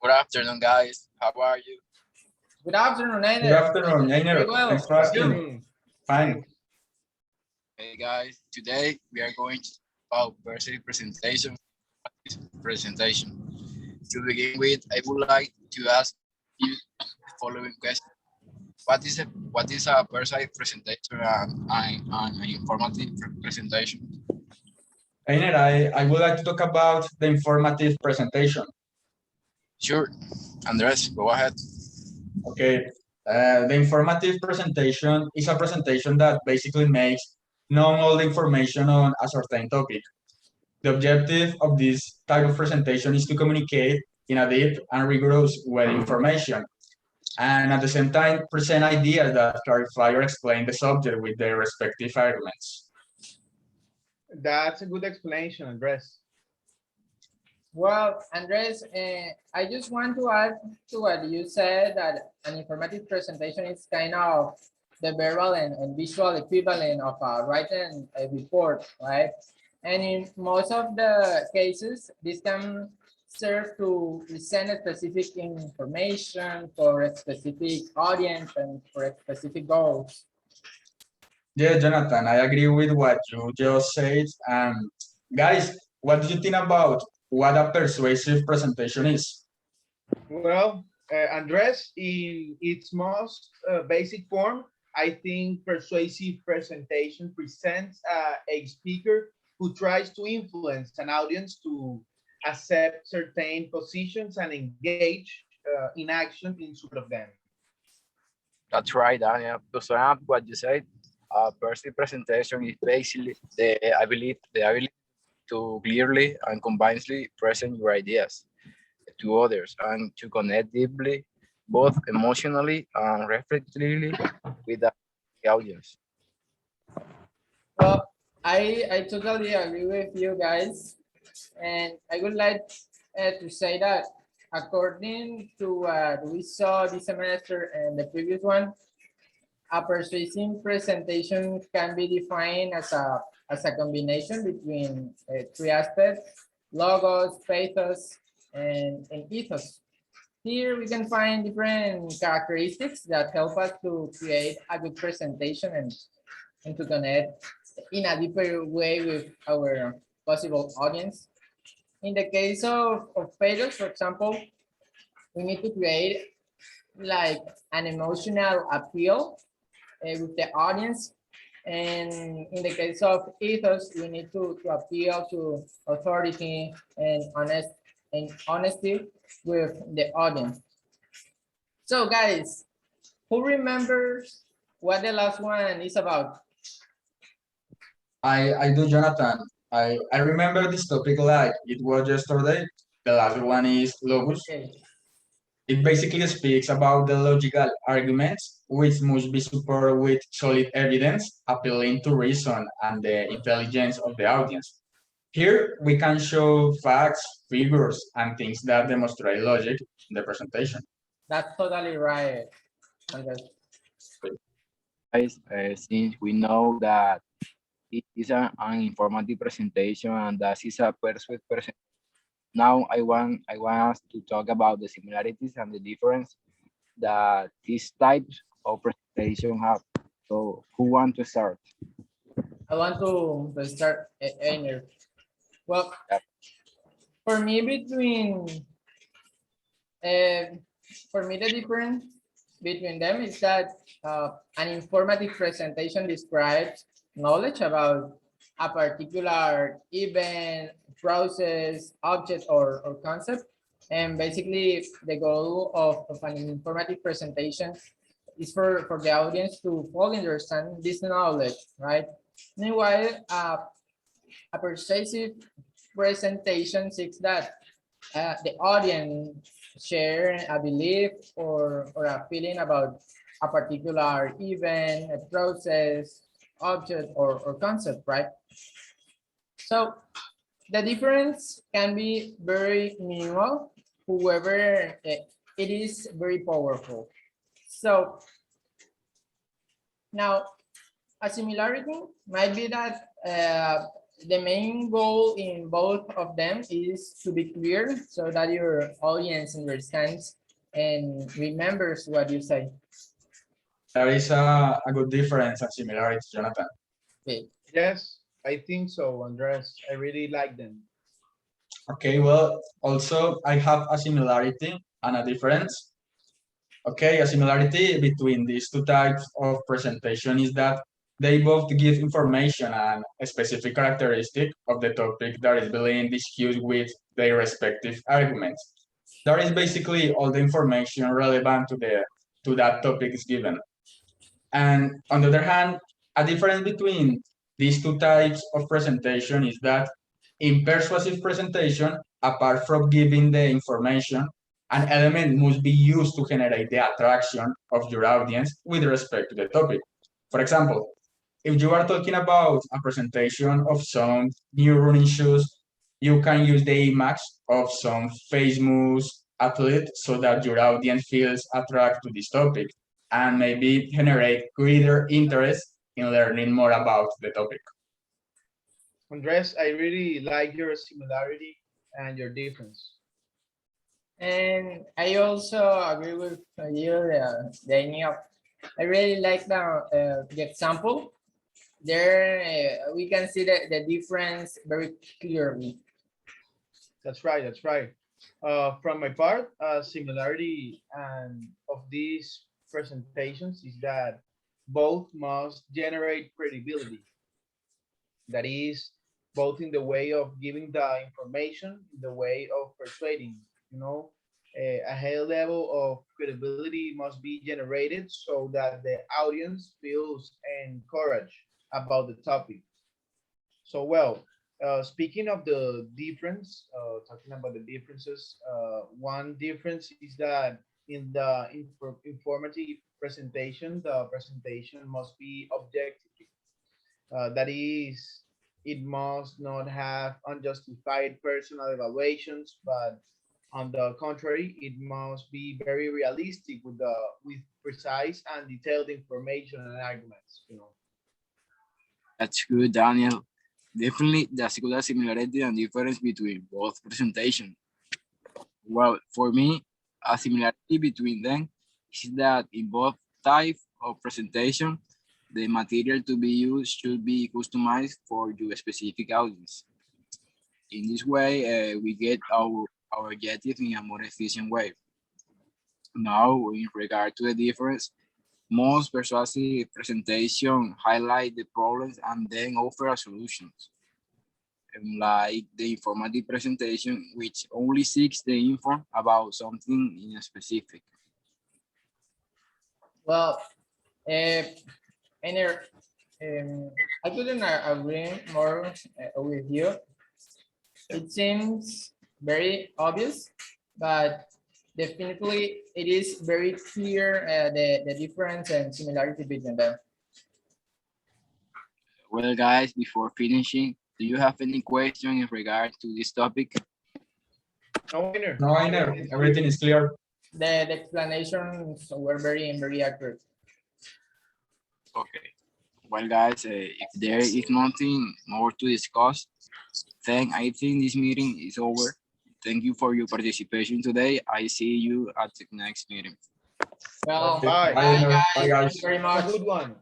Good afternoon, guys. How are you? Good afternoon, Einer. Good afternoon, Very Einer. well. Thanks for asking. Fine. Hey, guys. Today we are going to talk about persuasive presentation. To begin with, I would like to ask you the following question: What is a persuasive presentation and an informative presentation? Einer, I would like to talk about the informative presentation. Sure, Andres, go ahead. Okay. The informative presentation is a presentation that basically makes known all the information on a certain topic. The objective of this type of presentation is to communicate in a deep and rigorous way information, and at the same time present ideas that clarify or explain the subject with their respective arguments. That's a good explanation, Andres. Well, Andres, I just want to add to what you said that an informative presentation is kind of the verbal and visual equivalent of a written report, right? And in most of the cases, this can serve to present a specific information for a specific audience and for a specific goals. Yeah, Jonathan, I agree with what you just said. Guys, what do you think about what a persuasive presentation is? Well, Andres, in its most basic form, I think persuasive presentation presents a speaker who tries to influence an audience to accept certain positions and engage in action in support of them. That's right, Daniel. To sum up what you said, persuasive presentation is basically the ability to clearly and convincingly present your ideas to others and to connect deeply, both emotionally and reflectively with the audience. Well, I totally agree with you guys. And I would like to say that according to what we saw this semester and the previous one, a persuasive presentation can be defined as a combination between three aspects: logos, pathos, and ethos. Here we can find different characteristics that help us to create a good presentation and to connect in a deeper way with our possible audience. In the case of pathos, for example, we need to create like an emotional appeal with the audience. And in the case of ethos, we need to appeal to authority and honesty with the audience. So guys, who remembers what the last one is about? I do, Jonathan. I remember this topic like it was yesterday. The last one is logos. Okay. It basically speaks about the logical arguments, which must be supported with solid evidence, appealing to reason and the intelligence of the audience. Here, we can show facts, figures, and things that demonstrate logic in the presentation. That's totally right, Andres. Guys, since we know that it is an informative presentation and that is a persuasive presentation, now I want us to talk about the similarities and the difference that these types of presentation have. So who want to start? I want to start Einer. Well, Yep. for me the difference between them is that an informative presentation describes knowledge about a particular event, process, object, or concept. And basically, the goal of an informative presentation is for the audience to fully understand this knowledge, right? Meanwhile, a persuasive presentation seeks that the audience share a belief or a feeling about a particular event, a process, object, or concept, right? So the difference can be very minimal, however, it is very powerful. So now a similarity might be that the main goal in both of them is to be clear so that your audience understands and remembers what you say. There is a good difference and similarity, Jonathan. Okay. Yes, I think so, Andres. I really like them. Okay, well, also I have a similarity and a difference. Okay, a similarity between these two types of presentation is that they both give information and a specific characteristic of the topic that is being discussed with their respective arguments. That is basically all the information relevant to that topic is given. And on the other hand, a difference between these two types of presentation is that in persuasive presentation, apart from giving the information, an element must be used to generate the attraction of your audience with respect to the topic. For example, if you are talking about a presentation of some new running shoes, you can use the image of some famous athlete so that your audience feels attracted to this topic and maybe generate greater interest in learning more about the topic. Andres, I really like your similarity and your difference. And I also agree with you, the idea of, I really like the example. There we can see the difference very clearly. That's right. That's right. From my part, similarity and of these presentations is that both must generate credibility. That is both in the way of giving the information, in the way of persuading. You know, a high level of credibility must be generated so that the audience feels encouraged about the topic. So, well, speaking of the difference, talking about the differences, one difference is that in the informative presentation, the presentation must be objective. That is, it must not have unjustified personal evaluations, but on the contrary, it must be very realistic with precise and detailed information and arguments. You know. That's good, Daniel. Definitely, there's a good similarity and difference between both presentations. Well, for me, a similarity between them is that in both types of presentation, the material to be used should be customized for your specific audience. In this way, we get our objective in a more efficient way. Now, in regard to the difference, most persuasive presentation highlight the problems and then offer a solutions. Like the informative presentation, which only seeks the info about something in a specific. Well, and I couldn't agree more with you. It seems very obvious, but definitely it is very clear the difference and similarity between them. Well, guys, before finishing, do you have any question in regard to this topic? No, Einer. No, I know, everything is clear. The explanations were very accurate. Okay. Well, guys, if there is nothing more to discuss, then I think this meeting is over. Thank you for your participation today. I see you at the next meeting. Well, Bye. Bye, bye Bye, guys. guys. Thank you very Have much. a good one.